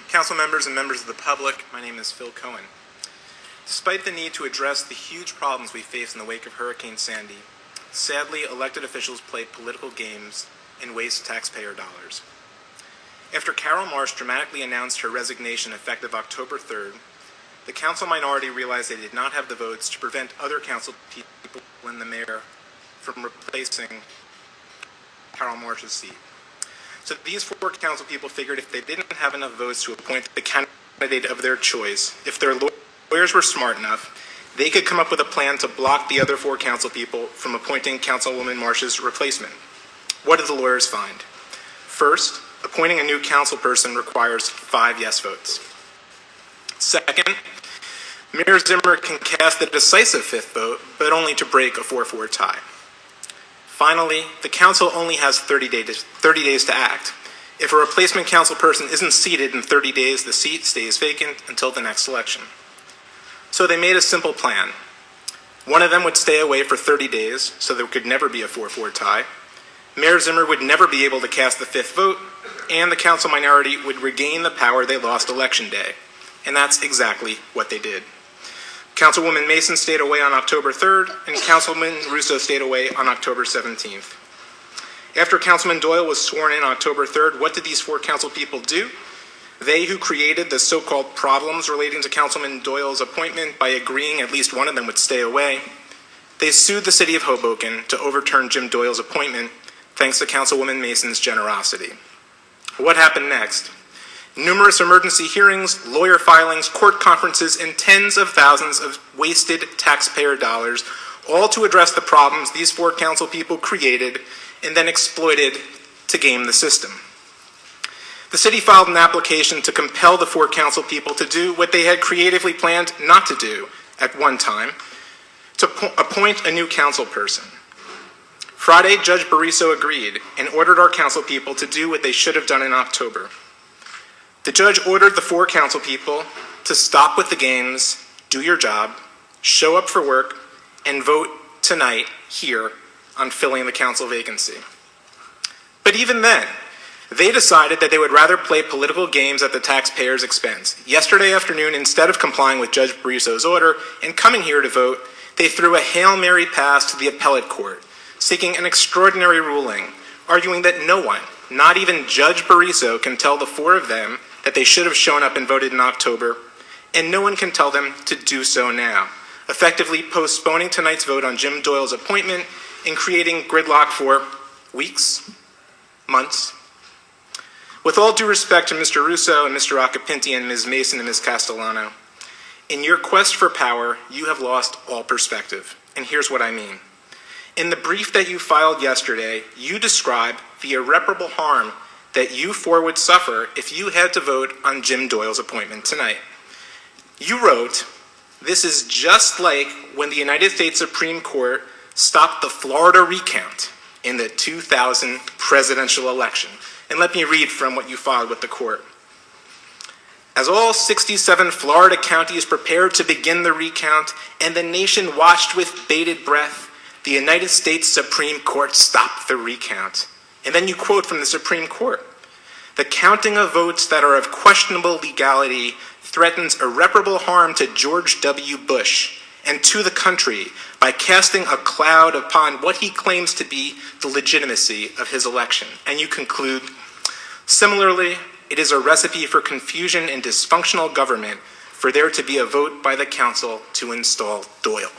Council members and members of the public, my name is Phil Cohen. Despite the need to address the huge problems we face in the wake of Hurricane Sandy, sadly, elected officials played political games and waste taxpayer dollars. After Carol Marsh dramatically announced her resignation effective October 3rd, the council minority realized they did not have the votes to prevent other council people and the mayor from replacing Carol Marsh's seat. So these four council people figured if they didn't have enough votes to appoint the candidate of their choice, if their lawyers were smart enough, they could come up with a plan to block the other four council people from appointing Councilwoman Marsh's replacement. What did the lawyers find? First, appointing a new council person requires 5 yes votes. Second, Mayor Zimmer can cast a decisive 5th vote, but only to break a 4-4 tie. Finally, the council only has 30 days to act. If a replacement council person isn't seated in 30 days, the seat stays vacant until the next election. So they made a simple plan. One of them would stay away for 30 days, so there could never be a 4-4 tie. Mayor Zimmer would never be able to cast the 5th vote, and the council minority would regain the power they lost Election Day. And that's exactly what they did. Councilwoman Mason stayed away on October 3rd, and Councilman Russo stayed away on October 17th. After Councilman Doyle was sworn in on October 3rd, what did these four council people do? They who created the so-called problems relating to Councilman Doyle's appointment by agreeing at least one of them would stay away, they sued the city of Hoboken to overturn Jim Doyle's appointment, thanks to Councilwoman Mason's generosity. What happened next? Numerous emergency hearings, lawyer filings, court conferences, and tens of thousands of wasted taxpayer dollars, all to address the problems these four council people created and then exploited to game the system. The city filed an application to compel the four council people to do what they had creatively planned not to do at one time, to appoint a new council person. Friday, Judge Bariso agreed and ordered our council people to do what they should have done in October. The judge ordered the four council people to stop with the games, do your job, show up for work, and vote tonight here on filling the council vacancy. But even then, they decided that they would rather play political games at the taxpayers' expense. Yesterday afternoon, instead of complying with Judge Bariso's order and coming here to vote, they threw a Hail Mary pass to the appellate court, seeking an extraordinary ruling, arguing that no one, not even Judge Bariso, can tell the four of them that they should have shown up and voted in October, and no one can tell them to do so now, effectively postponing tonight's vote on Jim Doyle's appointment and creating gridlock for weeks, months. With all due respect to Mr. Russo and Mr. Acapinti and Ms. Mason and Ms. Castellano, in your quest for power, you have lost all perspective, and here's what I mean. In the brief that you filed yesterday, you describe the irreparable harm that you four would suffer if you had to vote on Jim Doyle's appointment tonight. You wrote, "This is just like when the United States Supreme Court stopped the Florida recount in the 2000 presidential election." And let me read from what you filed with the court. "As all 67 Florida counties prepared to begin the recount and the nation watched with bated breath, the United States Supreme Court stopped the recount." And then you quote from the Supreme Court, "The counting of votes that are of questionable legality threatens irreparable harm to George W. Bush and to the country by casting a cloud upon what he claims to be the legitimacy of his election." And you conclude, "Similarly, it is a recipe for confusion and dysfunctional government for there to be a vote by the council to install Doyle."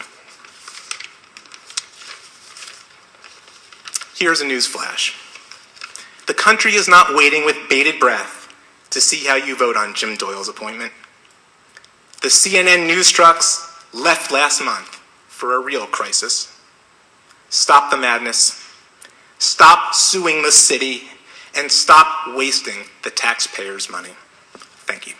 Here's a news flash. The country is not waiting with bated breath to see how you vote on Jim Doyle's appointment. The CNN news trucks left last month for a real crisis. Stop the madness. Stop suing the city, and stop wasting the taxpayers' money. Thank you.